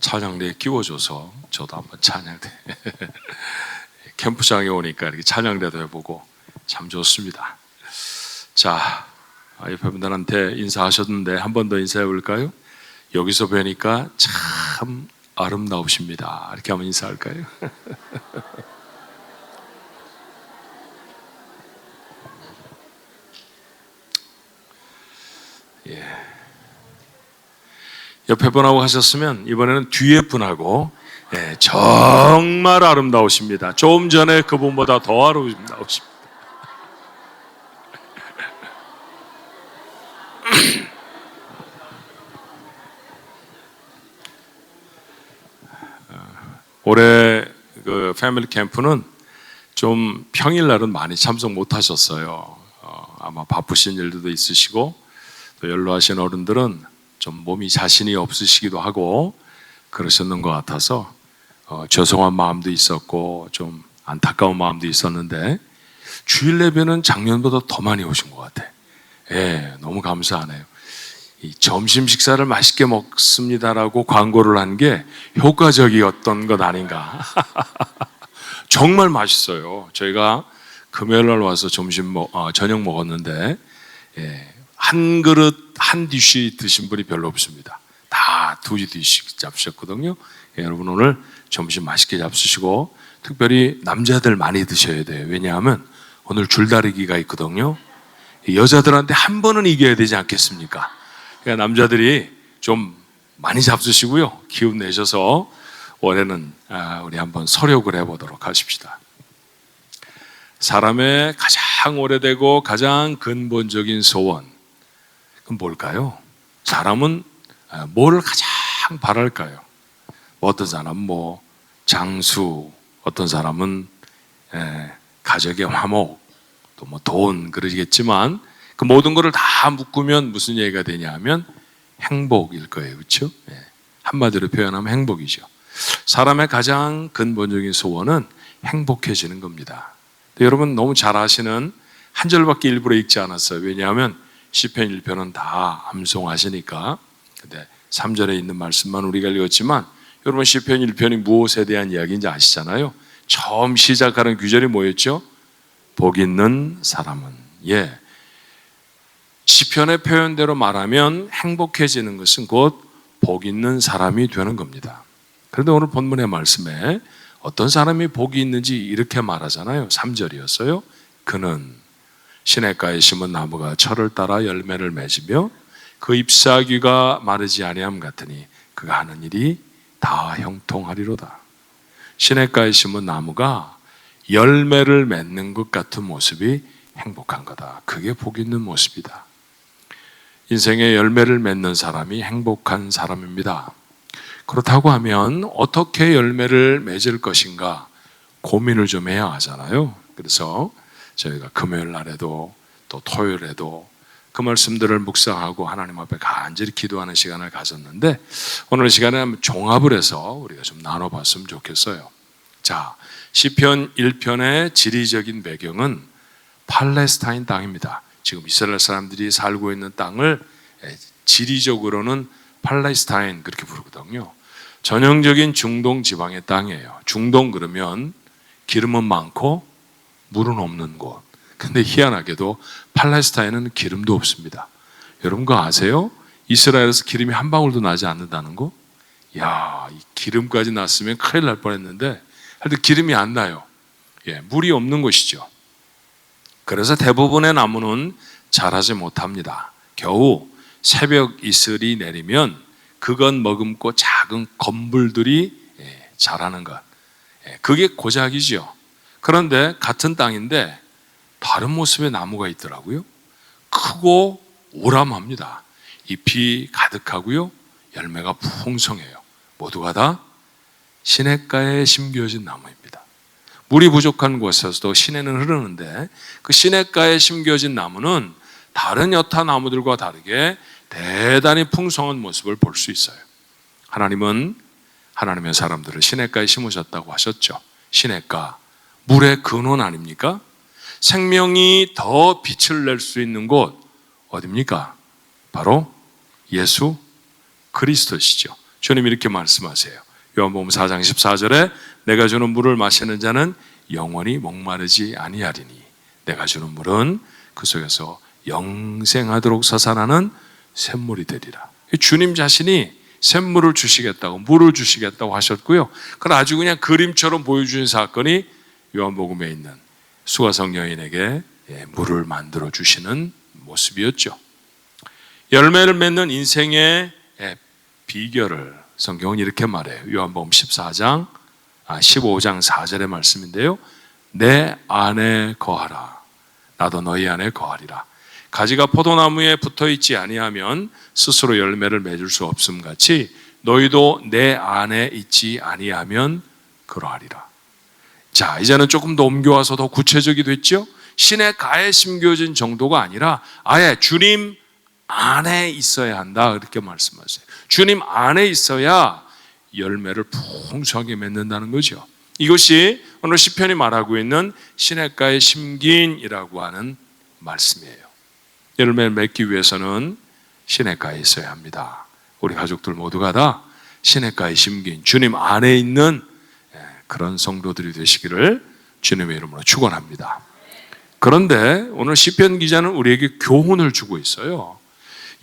찬양대에 끼워줘서 저도 한번 찬양대 캠프장에 오니까 이렇게 찬양대도 해보고 참 좋습니다. 자, 옆에 분들한테 인사하셨는데 한 번 더 인사해 볼까요? 여기서 뵈니까 참 아름다우십니다. 이렇게 한번 인사할까요? 예. 옆에 분하고 하셨으면 이번에는 뒤에 분하고, 예, 정말 아름다우십니다. 조금 전에 그분보다 더 아름다우십니다. 올해 그 패밀리 캠프는 좀 평일날은 많이 참석 못 하셨어요. 아마 바쁘신 일들도 있으시고 또 연로하신 어른들은 좀 몸이 자신이 없으시기도 하고 그러셨는 것 같아서 죄송한 마음도 있었고 좀 안타까운 마음도 있었는데 주일 예배는 작년보다 더 많이 오신 것 같아. 예, 너무 감사하네요. 이 점심 식사를 맛있게 먹습니다라고 광고를 한 게 효과적이었던 것 아닌가. 정말 맛있어요. 저희가 금요일 날 와서 저녁 먹었는데, 예, 한 그릇 한 디쉬 드신 분이 별로 없습니다. 다 두 디쉬 잡수셨거든요. 예, 여러분 오늘 점심 맛있게 잡수시고 특별히 남자들 많이 드셔야 돼요. 왜냐하면 오늘 줄다리기가 있거든요. 여자들한테 한 번은 이겨야 되지 않겠습니까? 그러니까 남자들이 좀 많이 잡수시고요, 기운 내셔서 올해는 우리 한번 서력을 해보도록 하십시다. 사람의 가장 오래되고 가장 근본적인 소원, 그건 뭘까요? 사람은 뭘 가장 바랄까요? 어떤 사람은 장수, 어떤 사람은 가족의 화목, 또 돈 그러겠지만 그 모든 것을 다 묶으면 무슨 얘기가 되냐면 행복일 거예요. 그렇죠? 한마디로 표현하면 행복이죠. 사람의 가장 근본적인 소원은 행복해지는 겁니다. 여러분 너무 잘 아시는 한 절밖에 일부러 읽지 않았어요. 왜냐하면 시편 1편은 다 암송하시니까. 근데 3절에 있는 말씀만 우리가 읽었지만 여러분 시편 1편이 무엇에 대한 이야기인지 아시잖아요. 처음 시작하는 구절이 뭐였죠? 복 있는 사람은. 예. 시편의 표현대로 말하면 행복해지는 것은 곧 복 있는 사람이 되는 겁니다. 그런데 오늘 본문의 말씀에 어떤 사람이 복이 있는지 이렇게 말하잖아요. 3절이었어요. 그는 시냇가에 심은 나무가 철을 따라 열매를 맺으며 그 잎사귀가 마르지 아니함 같으니 그가 하는 일이 다 형통하리로다. 시냇가에 심은 나무가 열매를 맺는 것 같은 모습이 행복한 거다. 그게 복 있는 모습이다. 인생의 열매를 맺는 사람이 행복한 사람입니다. 그렇다고 하면 어떻게 열매를 맺을 것인가 고민을 좀 해야 하잖아요. 그래서 저희가 금요일 날에도 또 토요일에도 그 말씀들을 묵상하고 하나님 앞에 간절히 기도하는 시간을 가졌는데 오늘 시간에 종합을 해서 우리가 좀 나눠봤으면 좋겠어요. 자, 시편 1편의 지리적인 배경은 팔레스타인 땅입니다. 지금 이스라엘 사람들이 살고 있는 땅을 지리적으로는 팔레스타인 그렇게 부르거든요. 전형적인 중동 지방의 땅이에요. 중동 그러면 기름은 많고 물은 없는 곳. 근데 희한하게도 팔레스타인은 기름도 없습니다. 여러분 그거 아세요? 이스라엘에서 기름이 한 방울도 나지 않는다는 거? 야, 이 기름까지 났으면 큰일 날 뻔했는데 하여튼 기름이 안 나요. 예, 물이 없는 곳이죠. 그래서 대부분의 나무는 자라지 못합니다. 겨우 새벽 이슬이 내리면 그건 머금고 작은 건물들이 자라는 것. 그게 고작이죠. 그런데 같은 땅인데 다른 모습의 나무가 있더라고요. 크고 오람합니다. 잎이 가득하고요. 열매가 풍성해요. 모두가 다 시냇가에 심겨진 나무입니다. 물이 부족한 곳에서도 시내는 흐르는데 그 시냇가에 심겨진 나무는 다른 여타 나무들과 다르게 대단히 풍성한 모습을 볼 수 있어요. 하나님은 하나님의 사람들을 시냇가에 심으셨다고 하셨죠. 시냇가, 물의 근원 아닙니까? 생명이 더 빛을 낼 수 있는 곳 어디입니까? 바로 예수 그리스도시죠. 주님 이렇게 말씀하세요. 요한복음 4장 14절에 내가 주는 물을 마시는 자는 영원히 목마르지 아니하리니 내가 주는 물은 그 속에서 영생하도록 솟아나는 샘물이 되리라. 주님 자신이 샘물을 주시겠다고, 물을 주시겠다고 하셨고요. 그건 아주 그냥 그림처럼 보여주신 사건이 요한복음에 있는 수가성 여인에게 물을 만들어 주시는 모습이었죠. 열매를 맺는 인생의 비결을 성경은 이렇게 말해요. 요한복음 15장 4절의 말씀인데요. 내 안에 거하라. 나도 너희 안에 거하리라. 가지가 포도나무에 붙어있지 아니하면 스스로 열매를 맺을 수 없음 같이 너희도 내 안에 있지 아니하면 그러하리라. 자, 이제는 조금 더 옮겨와서 더 구체적이 됐죠. 신의 가에 심겨진 정도가 아니라 아예 주님 안에 있어야 한다, 그렇게 말씀하세요. 주님 안에 있어야 열매를 풍성하게 맺는다는 거죠. 이것이 오늘 시편이 말하고 있는 시냇가에 심긴이라고 하는 말씀이에요. 열매를 맺기 위해서는 시냇가에 있어야 합니다. 우리 가족들 모두가 다 시냇가에 심긴 주님 안에 있는 그런 성도들이 되시기를 주님의 이름으로 축원합니다. 그런데 오늘 시편 기자는 우리에게 교훈을 주고 있어요.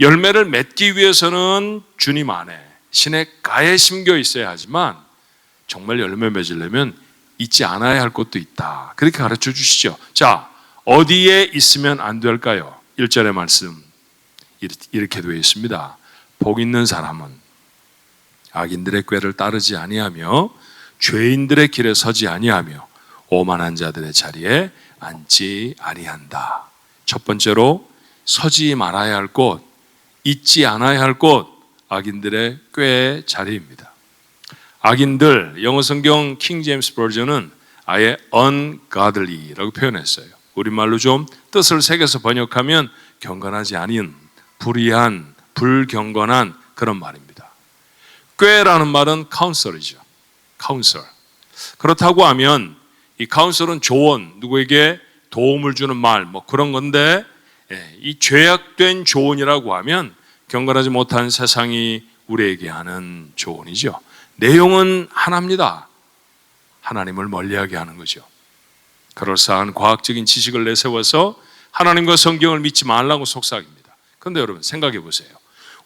열매를 맺기 위해서는 주님 안에 시냇가에 심겨 있어야 하지만 정말 열매 맺으려면 잊지 않아야 할 것도 있다, 그렇게 가르쳐 주시죠. 자, 어디에 있으면 안 될까요? 1절의 말씀 이렇게 되어 있습니다. 복 있는 사람은 악인들의 꾀를 따르지 아니하며 죄인들의 길에 서지 아니하며 오만한 자들의 자리에 앉지 아니한다. 첫 번째로 서지 말아야 할 곳, 잊지 않아야 할 곳, 악인들의 꾀의 자리입니다. 악인들, 영어 성경 킹 제임스 버전은 아예 ungodly라고 표현했어요. 우리말로 좀 뜻을 새겨서 번역하면 경건하지 아닌, 불의한, 불경건한 그런 말입니다. 꾀라는 말은 counsel이죠. counsel. 그렇다고 하면 이 counsel은 조언, 누구에게 도움을 주는 말, 뭐 그런 건데, 이 죄악된 조언이라고 하면 경건하지 못한 세상이 우리에게 하는 조언이죠. 내용은 하나입니다. 하나님을 멀리하게 하는 거죠. 그럴싸한 과학적인 지식을 내세워서 하나님과 성경을 믿지 말라고 속삭입니다. 그런데 여러분 생각해 보세요.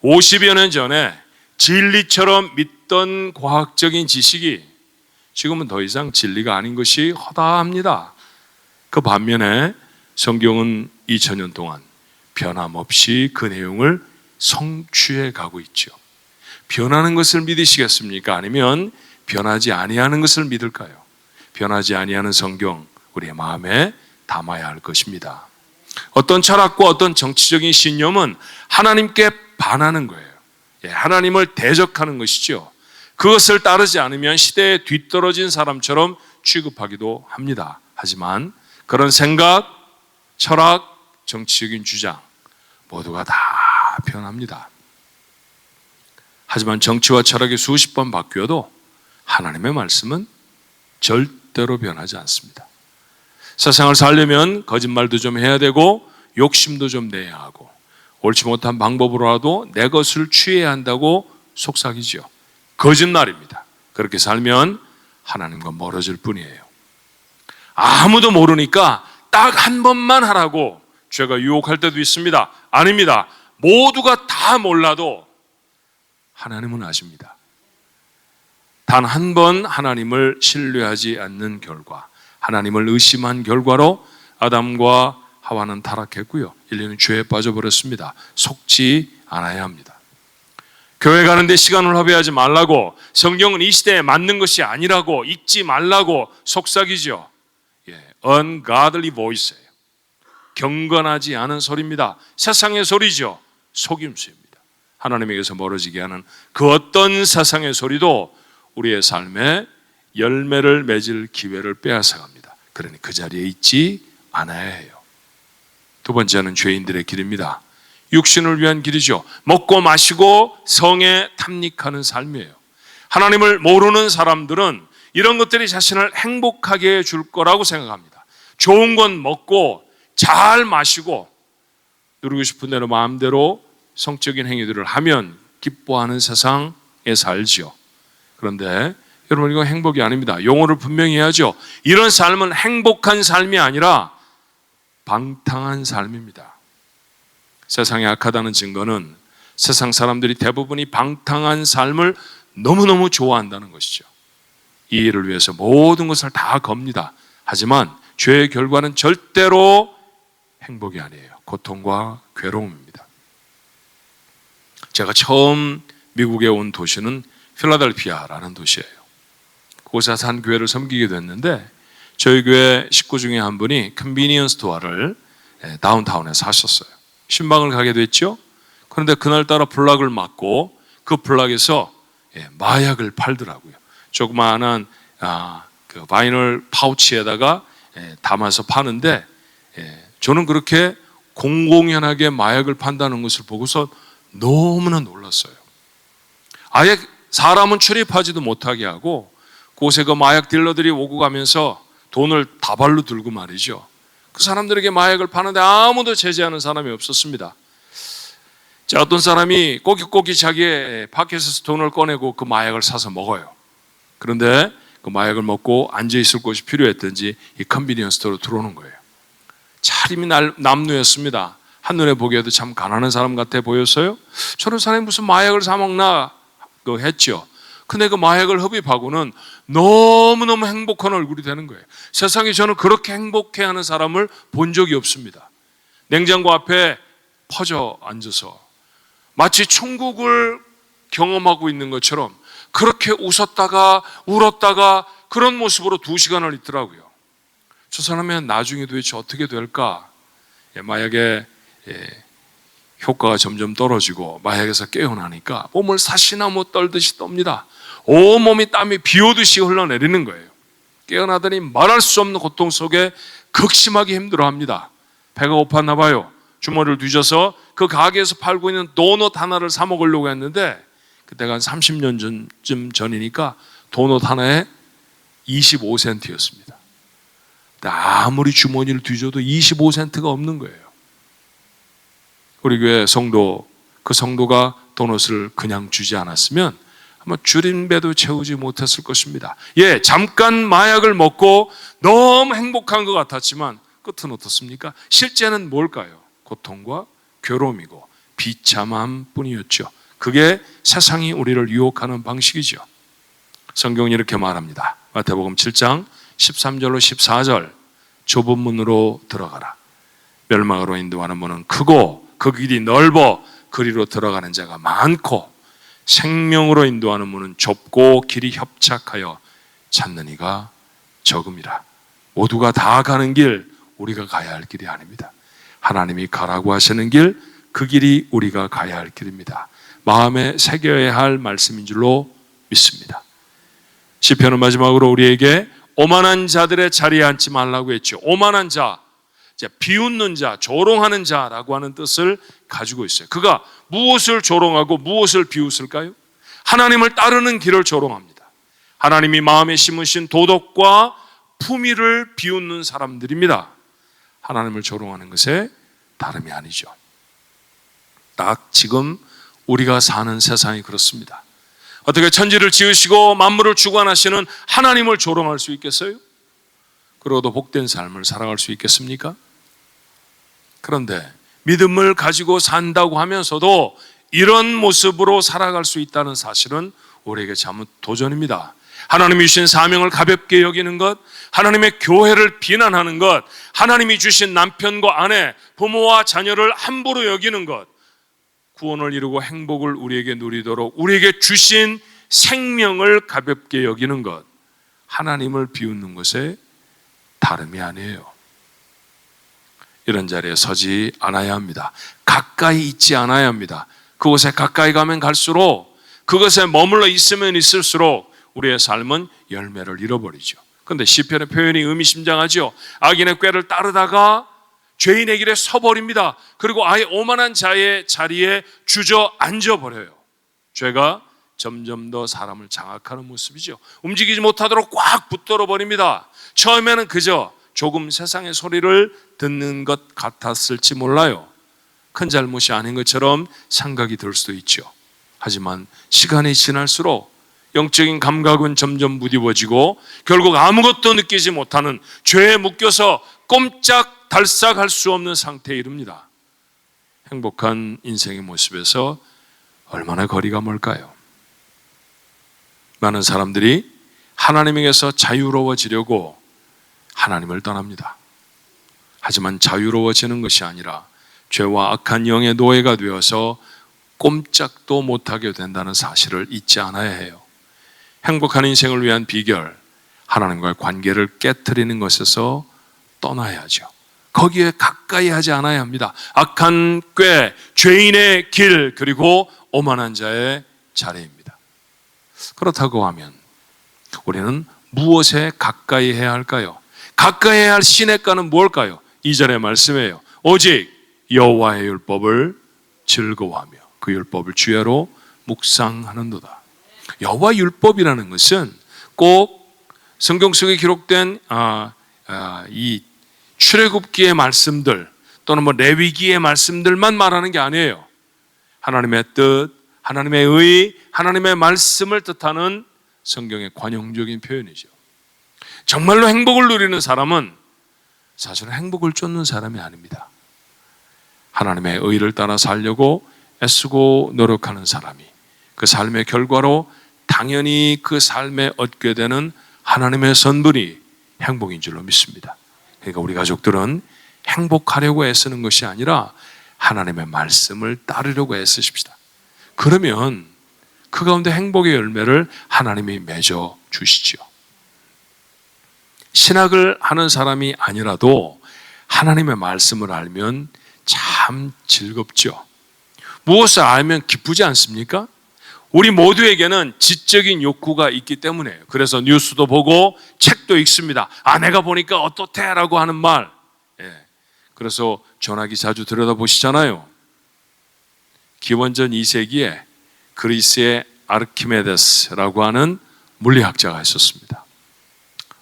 50여 년 전에 진리처럼 믿던 과학적인 지식이 지금은 더 이상 진리가 아닌 것이 허다합니다. 그 반면에 성경은 2000년 동안 변함없이 그 내용을 성취해 가고 있죠. 변하는 것을 믿으시겠습니까? 아니면 변하지 아니하는 것을 믿을까요? 변하지 아니하는 성경, 우리의 마음에 담아야 할 것입니다. 어떤 철학과 어떤 정치적인 신념은 하나님께 반하는 거예요. 하나님을 대적하는 것이죠. 그것을 따르지 않으면 시대에 뒤떨어진 사람처럼 취급하기도 합니다. 하지만 그런 생각, 철학, 정치적인 주장 모두가 다 변합니다. 하지만 정치와 철학이 수십 번 바뀌어도 하나님의 말씀은 절대로 변하지 않습니다. 세상을 살려면 거짓말도 좀 해야 되고 욕심도 좀 내야 하고 옳지 못한 방법으로라도 내 것을 취해야 한다고 속삭이죠. 거짓말입니다. 그렇게 살면 하나님과 멀어질 뿐이에요. 아무도 모르니까 딱 한 번만 하라고 죄가 유혹할 때도 있습니다. 아닙니다. 모두가 다 몰라도 하나님은 아십니다. 단 한 번 하나님을 신뢰하지 않는 결과, 하나님을 의심한 결과로 아담과 하와는 타락했고요. 인류는 죄에 빠져버렸습니다. 속지 않아야 합니다. 교회 가는데 시간을 허비하지 말라고, 성경은 이 시대에 맞는 것이 아니라고, 읽지 말라고 속삭이죠. ungodly voice예요. 경건하지 않은 소리입니다. 세상의 소리죠. 속임수입니다. 하나님에게서 멀어지게 하는 그 어떤 세상의 소리도 우리의 삶에 열매를 맺을 기회를 빼앗아갑니다. 그러니 그 자리에 있지 않아야 해요. 두 번째는 죄인들의 길입니다. 육신을 위한 길이죠. 먹고 마시고 성에 탐닉하는 삶이에요. 하나님을 모르는 사람들은 이런 것들이 자신을 행복하게 해줄 거라고 생각합니다. 좋은 건 먹고 잘 마시고 누리고 싶은 대로 마음대로 성적인 행위들을 하면 기뻐하는 세상 살지요. 그런데 여러분, 이거 행복이 아닙니다. 용어를 분명히 해야죠. 이런 삶은 행복한 삶이 아니라 방탕한 삶입니다. 세상이 악하다는 증거는 세상 사람들이 대부분이 방탕한 삶을 너무너무 좋아한다는 것이죠. 이 일을 위해서 모든 것을 다 겁니다. 하지만 죄의 결과는 절대로 행복이 아니에요. 고통과 괴로움입니다. 제가 처음 미국에 온 도시는 필라델피아라는 도시예요. 그곳에서 한 교회를 섬기게 됐는데 저희 교회 식구 중에 한 분이 컨비니언스 스토어를 다운타운에서 하셨어요. 신방을 가게 됐죠. 그런데 그날따라 블락을 맞고 그 블락에서 마약을 팔더라고요. 조그마한 그 바이널 파우치에다가 담아서 파는데 저는 그렇게 공공연하게 마약을 판다는 것을 보고서 너무나 놀랐어요. 아예 사람은 출입하지도 못하게 하고 그곳에 그 마약 딜러들이 오고 가면서 돈을 다발로 들고 말이죠. 그 사람들에게 마약을 파는데 아무도 제재하는 사람이 없었습니다. 자, 어떤 사람이 꼬깃꼬깃 자기의 파켓에서 돈을 꺼내고 그 마약을 사서 먹어요. 그런데 그 마약을 먹고 앉아있을 곳이 필요했던지 이 컨비니언스 스토어로 들어오는 거예요. 차림이 남루였습니다. 한눈에 보기에도 참 가난한 사람 같아 보였어요. 저런 사람이 무슨 마약을 사 먹나 했죠. 근데 그 마약을 흡입하고는 너무너무 행복한 얼굴이 되는 거예요. 세상에 저는 그렇게 행복해하는 사람을 본 적이 없습니다. 냉장고 앞에 퍼져 앉아서 마치 천국을 경험하고 있는 것처럼 그렇게 웃었다가 울었다가 그런 모습으로 2시간을 있더라고요. 저 사람은 나중에 도대체 어떻게 될까? 마약의 효과가 점점 떨어지고 마약에서 깨어나니까 몸을 사시나무 떨듯이 떱니다. 온몸이 땀이 비오듯이 흘러내리는 거예요. 깨어나더니 말할 수 없는 고통 속에 극심하게 힘들어합니다. 배가 고팠나 봐요. 주머니를 뒤져서 그 가게에서 팔고 있는 도넛 하나를 사 먹으려고 했는데 그때가 한 30년 전이니까 도넛 하나에 25센트였습니다. 아무리 주머니를 뒤져도 25센트가 없는 거예요. 우리 교회 성도, 그 성도가 도넛을 그냥 주지 않았으면 아마 줄인 배도 채우지 못했을 것입니다. 잠깐 마약을 먹고 너무 행복한 것 같았지만 끝은 어떻습니까? 실제는 뭘까요? 고통과 괴로움이고 비참함 뿐이었죠. 그게 세상이 우리를 유혹하는 방식이죠. 성경이 이렇게 말합니다. 마태복음 7장 13절로 14절. 좁은 문으로 들어가라. 멸망으로 인도하는 문은 크고 그 길이 넓어 그리로 들어가는 자가 많고 생명으로 인도하는 문은 좁고 길이 협착하여 찾는 이가 적음이라. 모두가 다 가는 길, 우리가 가야 할 길이 아닙니다. 하나님이 가라고 하시는 길, 그 길이 우리가 가야 할 길입니다. 마음에 새겨야 할 말씀인 줄로 믿습니다. 시편은 마지막으로 우리에게 오만한 자들의 자리에 앉지 말라고 했죠. 오만한 자, 비웃는 자, 조롱하는 자라고 하는 뜻을 가지고 있어요. 그가 무엇을 조롱하고 무엇을 비웃을까요? 하나님을 따르는 길을 조롱합니다. 하나님이 마음에 심으신 도덕과 품위를 비웃는 사람들입니다. 하나님을 조롱하는 것에 다름이 아니죠. 딱 지금 우리가 사는 세상이 그렇습니다. 어떻게 천지를 지으시고 만물을 주관하시는 하나님을 조롱할 수 있겠어요? 그러고도 복된 삶을 살아갈 수 있겠습니까? 그런데 믿음을 가지고 산다고 하면서도 이런 모습으로 살아갈 수 있다는 사실은 우리에게 참 도전입니다. 하나님이 주신 사명을 가볍게 여기는 것, 하나님의 교회를 비난하는 것, 하나님이 주신 남편과 아내, 부모와 자녀를 함부로 여기는 것, 구원을 이루고 행복을 우리에게 누리도록 우리에게 주신 생명을 가볍게 여기는 것, 하나님을 비웃는 것에 다름이 아니에요. 이런 자리에 서지 않아야 합니다. 가까이 있지 않아야 합니다. 그곳에 가까이 가면 갈수록, 그것에 머물러 있으면 있을수록 우리의 삶은 열매를 잃어버리죠. 그런데 시편의 표현이 의미심장하죠. 악인의 꾀를 따르다가 죄인의 길에 서버립니다. 그리고 아예 오만한 자의 자리에 주저앉아 버려요. 죄가 점점 더 사람을 장악하는 모습이죠. 움직이지 못하도록 꽉 붙들어 버립니다. 처음에는 그저 조금 세상의 소리를 듣는 것 같았을지 몰라요. 큰 잘못이 아닌 것처럼 생각이 들 수도 있죠. 하지만 시간이 지날수록 영적인 감각은 점점 무디워지고 결국 아무것도 느끼지 못하는 죄에 묶여서 꼼짝달싹할 수 없는 상태에 이릅니다. 행복한 인생의 모습에서 얼마나 거리가 멀까요? 많은 사람들이 하나님에게서 자유로워지려고 하나님을 떠납니다. 하지만 자유로워지는 것이 아니라 죄와 악한 영의 노예가 되어서 꼼짝도 못하게 된다는 사실을 잊지 않아야 해요. 행복한 인생을 위한 비결, 하나님과의 관계를 깨트리는 것에서 떠나야죠. 거기에 가까이 하지 않아야 합니다. 악한 꾀, 죄인의 길, 그리고 오만한 자의 자리입니다. 그렇다고 하면 우리는 무엇에 가까이 해야 할까요? 가까이 해야 할 시냇가는 무엇일까요? 2절의 말씀이에요. 오직 여호와의 율법을 즐거워하며 그 율법을 주야로 묵상하는도다. 여호와 율법이라는 것은 꼭 성경 속에 기록된 이 출애굽기의 말씀들 또는 레위기의 말씀들만 말하는 게 아니에요. 하나님의 뜻, 하나님의 의, 하나님의 말씀을 뜻하는 성경의 관용적인 표현이죠. 정말로 행복을 누리는 사람은 사실은 행복을 쫓는 사람이 아닙니다. 하나님의 의를 따라 살려고 애쓰고 노력하는 사람이 그 삶의 결과로 당연히 그 삶에 얻게 되는 하나님의 선물이 행복인 줄로 믿습니다. 그러니까 우리 가족들은 행복하려고 애쓰는 것이 아니라 하나님의 말씀을 따르려고 애쓰십시다. 그러면 그 가운데 행복의 열매를 하나님이 맺어 주시죠. 신학을 하는 사람이 아니라도 하나님의 말씀을 알면 참 즐겁죠. 무엇을 알면 기쁘지 않습니까? 우리 모두에게는 지적인 욕구가 있기 때문이에요. 그래서 뉴스도 보고 책도 읽습니다. 내가 보니까 어떻대? 라고 하는 말. 그래서 전화기 자주 들여다보시잖아요. 기원전 2세기에 그리스의 아르키메데스라고 하는 물리학자가 있었습니다.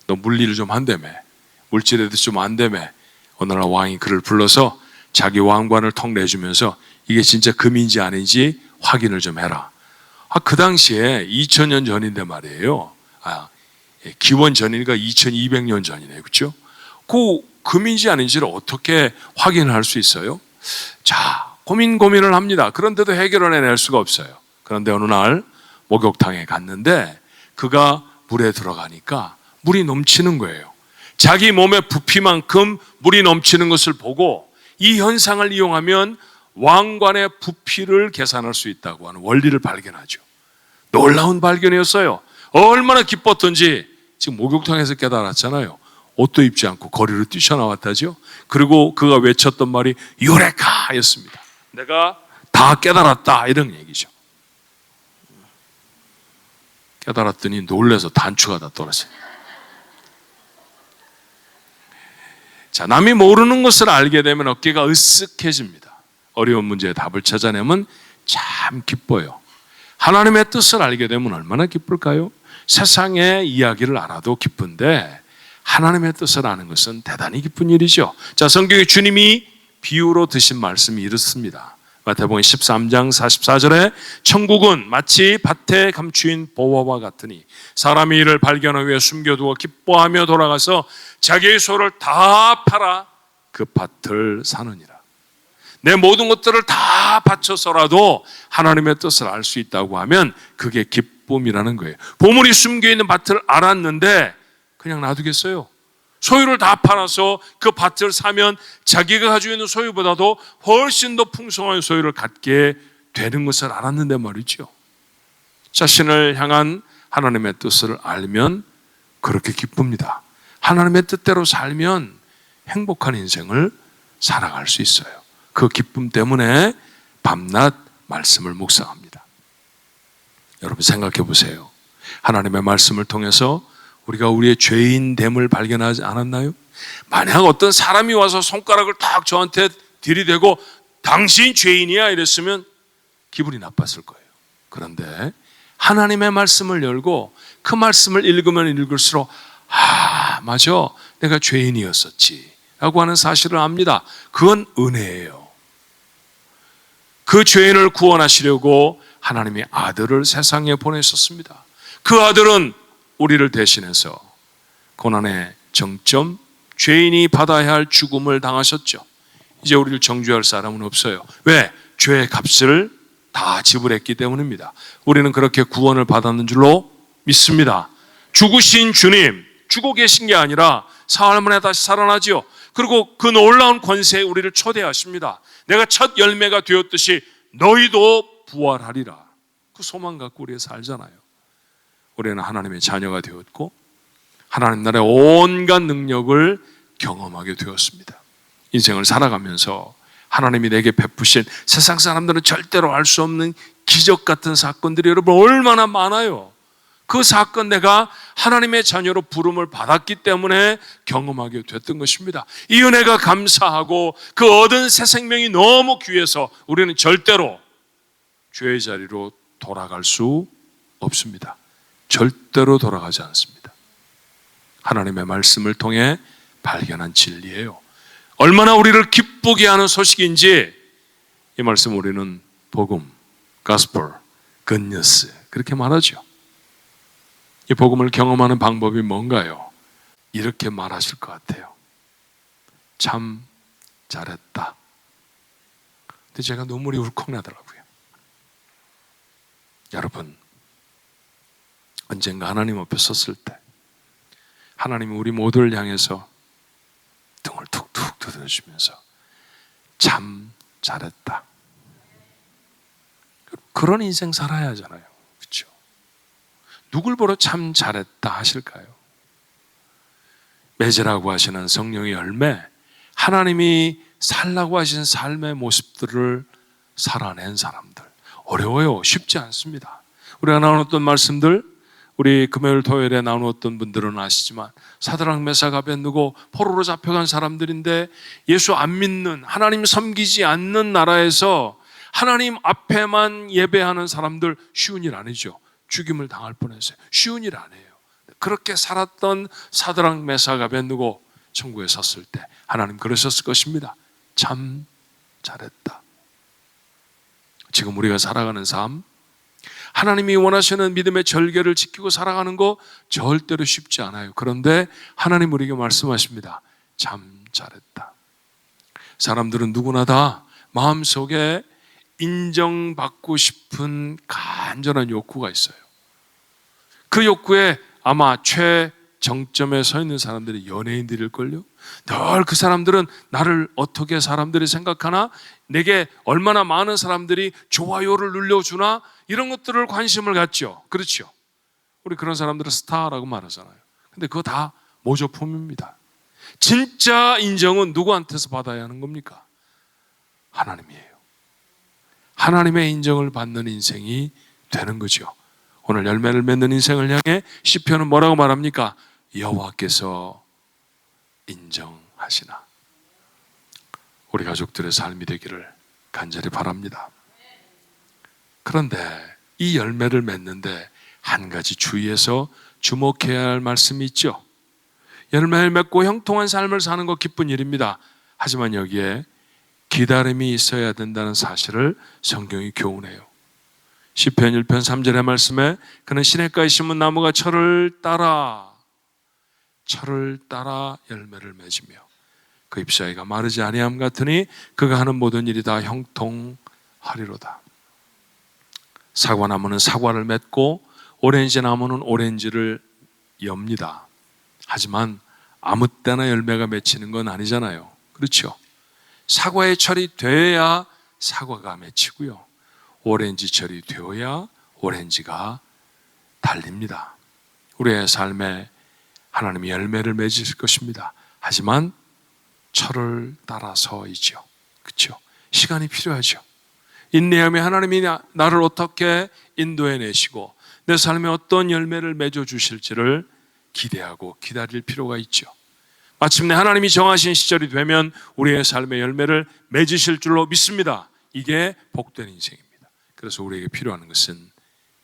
너 물리를 좀 한다며, 물질에 대해서 좀 안다며. 어느 날 왕이 그를 불러서 자기 왕관을 턱 내주면서 이게 진짜 금인지 아닌지 확인을 좀 해라. 그 당시에 2000년 전인데 말이에요. 기원 전이니까 2200년 전이네요. 그렇죠? 그 금인지 아닌지를 어떻게 확인할 수 있어요? 자, 고민을 합니다. 그런데도 해결을 해낼 수가 없어요. 그런데 어느 날 목욕탕에 갔는데 그가 물에 들어가니까 물이 넘치는 거예요. 자기 몸의 부피만큼 물이 넘치는 것을 보고 이 현상을 이용하면 왕관의 부피를 계산할 수 있다고 하는 원리를 발견하죠. 놀라운 발견이었어요. 얼마나 기뻤던지 지금 목욕탕에서 깨달았잖아요. 옷도 입지 않고 거리로 뛰쳐나왔다죠. 그리고 그가 외쳤던 말이 유레카였습니다. 내가 다 깨달았다, 이런 얘기죠. 깨달았더니 놀라서 단추가 다 떨어져요. 자, 남이 모르는 것을 알게 되면 어깨가 으쓱해집니다. 어려운 문제의 답을 찾아내면 참 기뻐요. 하나님의 뜻을 알게 되면 얼마나 기쁠까요? 세상의 이야기를 알아도 기쁜데 하나님의 뜻을 아는 것은 대단히 기쁜 일이죠. 자, 성경에 주님이 비유로 드신 말씀이 이렇습니다. 마태복음 13장 44절에 천국은 마치 밭에 감추인 보화와 같으니 사람이 이를 발견하기 위해 숨겨두어 기뻐하며 돌아가서 자기의 소를 다 팔아 그 밭을 사느니라. 내 모든 것들을 다 바쳐서라도 하나님의 뜻을 알 수 있다고 하면 그게 기쁨이라는 거예요. 보물이 숨겨있는 밭을 알았는데 그냥 놔두겠어요? 소유를 다 팔아서 그 밭을 사면 자기가 가지고 있는 소유보다도 훨씬 더 풍성한 소유를 갖게 되는 것을 알았는데 말이죠. 자신을 향한 하나님의 뜻을 알면 그렇게 기쁩니다. 하나님의 뜻대로 살면 행복한 인생을 살아갈 수 있어요. 그 기쁨 때문에 밤낮 말씀을 묵상합니다. 여러분 생각해 보세요. 하나님의 말씀을 통해서 우리가 우리의 죄인됨을 발견하지 않았나요? 만약 어떤 사람이 와서 손가락을 딱 저한테 들이대고 당신 죄인이야 이랬으면 기분이 나빴을 거예요. 그런데 하나님의 말씀을 열고 그 말씀을 읽으면 읽을수록 맞아, 내가 죄인이었었지 라고 하는 사실을 압니다. 그건 은혜예요. 그 죄인을 구원하시려고 하나님이 아들을 세상에 보내셨습니다. 그 아들은 우리를 대신해서 고난의 정점, 죄인이 받아야 할 죽음을 당하셨죠. 이제 우리를 정죄할 사람은 없어요. 왜? 죄의 값을 다 지불했기 때문입니다. 우리는 그렇게 구원을 받았는 줄로 믿습니다. 죽으신 주님, 죽어 계신 게 아니라 사흘 만에 다시 살아나지요. 그리고 그 놀라운 권세에 우리를 초대하십니다. 내가 첫 열매가 되었듯이 너희도 부활하리라. 그 소망 갖고 우리가 살잖아요. 우리는 하나님의 자녀가 되었고 하나님 나라의 온갖 능력을 경험하게 되었습니다. 인생을 살아가면서 하나님이 내게 베푸신 세상 사람들은 절대로 알 수 없는 기적 같은 사건들이 여러분 얼마나 많아요. 그 사건 내가 하나님의 자녀로 부름을 받았기 때문에 경험하게 됐던 것입니다. 이 은혜가 감사하고 그 얻은 새 생명이 너무 귀해서 우리는 절대로 죄의 자리로 돌아갈 수 없습니다. 절대로 돌아가지 않습니다. 하나님의 말씀을 통해 발견한 진리예요. 얼마나 우리를 기쁘게 하는 소식인지 이 말씀 우리는 복음, gospel, good news 그렇게 말하죠. 이 복음을 경험하는 방법이 뭔가요? 이렇게 말하실 것 같아요. 참 잘했다. 근데 제가 눈물이 울컥 나더라고요. 여러분, 언젠가 하나님 앞에 섰을 때 하나님이 우리 모두를 향해서 등을 툭툭 두드려주면서 참 잘했다. 그런 인생 살아야 하잖아요. 그렇죠? 누굴 보러 참 잘했다 하실까요? 맺으라고 하시는 성령의 열매, 하나님이 살라고 하신 삶의 모습들을 살아낸 사람들. 어려워요. 쉽지 않습니다. 우리가 나눴던 말씀들, 우리 금요일 토요일에 나누었던 분들은 아시지만 사드락 메삭 아벳느고 포로로 잡혀간 사람들인데 예수 안 믿는, 하나님 섬기지 않는 나라에서 하나님 앞에만 예배하는 사람들 쉬운 일 아니죠. 죽임을 당할 뻔했어요. 쉬운 일 아니에요. 그렇게 살았던 사드락 메삭 아벳느고 천국에 섰을 때 하나님 그러셨을 것입니다. 참 잘했다. 지금 우리가 살아가는 삶, 하나님이 원하시는 믿음의 절개를 지키고 살아가는 거 절대로 쉽지 않아요. 그런데 하나님 우리에게 말씀하십니다. 참 잘했다. 사람들은 누구나 다 마음속에 인정받고 싶은 간절한 욕구가 있어요. 그 욕구에 아마 최정점에 서 있는 사람들이 연예인들일걸요. 늘 그 사람들은 나를 어떻게 사람들이 생각하나, 내게 얼마나 많은 사람들이 좋아요를 눌러주나, 이런 것들을 관심을 갖죠. 그렇죠. 우리 그런 사람들은 스타라고 말하잖아요. 근데 그거 다 모조품입니다. 진짜 인정은 누구한테서 받아야 하는 겁니까? 하나님이에요. 하나님의 인정을 받는 인생이 되는 거죠. 오늘 열매를 맺는 인생을 향해 시편은 뭐라고 말합니까? 여호와께서 인정하시나. 우리 가족들의 삶이 되기를 간절히 바랍니다. 그런데 이 열매를 맺는데 한 가지 주의해서 주목해야 할 말씀이 있죠. 열매를 맺고 형통한 삶을 사는 거 기쁜 일입니다. 하지만 여기에 기다림이 있어야 된다는 사실을 성경이 교훈해요. 시편 1편 3절의 말씀에 그는 시냇가에 심은 나무가 철을 따라 열매를 맺으며 그 잎사귀가 마르지 아니함 같으니 그가 하는 모든 일이 다 형통하리로다. 사과나무는 사과를 맺고 오렌지 나무는 오렌지를 엽니다. 하지만 아무 때나 열매가 맺히는 건 아니잖아요. 그렇죠? 사과의 철이 되어야 사과가 맺히고요. 오렌지 철이 되어야 오렌지가 달립니다. 우리의 삶에 하나님이 열매를 맺으실 것입니다. 하지만 철을 따라서이죠. 그렇죠? 시간이 필요하죠. 인내하며 하나님이 나를 어떻게 인도해 내시고 내 삶에 어떤 열매를 맺어 주실지를 기대하고 기다릴 필요가 있죠. 마침내 하나님이 정하신 시절이 되면 우리의 삶의 열매를 맺으실 줄로 믿습니다. 이게 복된 인생입니다. 그래서 우리에게 필요한 것은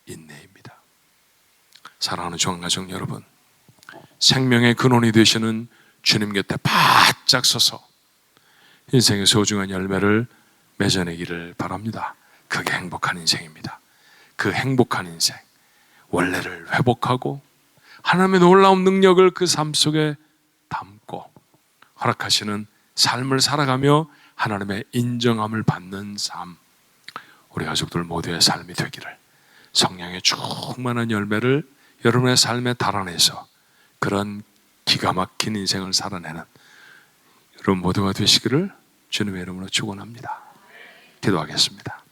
인내입니다. 사랑하는 종가족 여러분, 생명의 근원이 되시는 주님 곁에 바짝 서서 인생의 소중한 열매를 맺어내기를 바랍니다. 그게 행복한 인생입니다. 그 행복한 인생, 원래를 회복하고 하나님의 놀라운 능력을 그 삶 속에 담고 허락하시는 삶을 살아가며 하나님의 인정함을 받는 삶, 우리 가족들 모두의 삶이 되기를, 성령의 충만한 열매를 여러분의 삶에 달아내서 그런 기가 막힌 인생을 살아내는 여러분 모두가 되시기를 주님의 이름으로 축원합니다. 기도하겠습니다.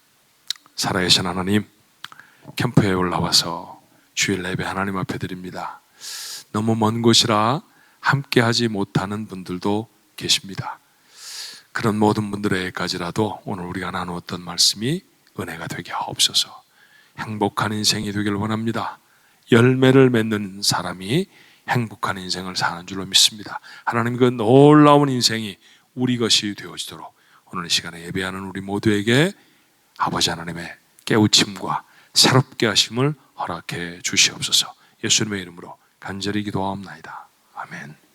살아계신 하나님, 캠프에 올라와서 주일 예배 하나님 앞에 드립니다. 너무 먼 곳이라 함께하지 못하는 분들도 계십니다. 그런 모든 분들에게까지라도 오늘 우리가 나누었던 말씀이 은혜가 되게 하옵소서. 행복한 인생이 되길 원합니다. 열매를 맺는 사람이 행복한 인생을 사는 줄로 믿습니다. 하나님, 그 놀라운 인생이 우리 것이 되어지도록 오늘 이 시간에 예배하는 우리 모두에게 아버지 하나님의 깨우침과 새롭게 하심을 허락해 주시옵소서. 예수님의 이름으로 간절히 기도하옵나이다. 아멘.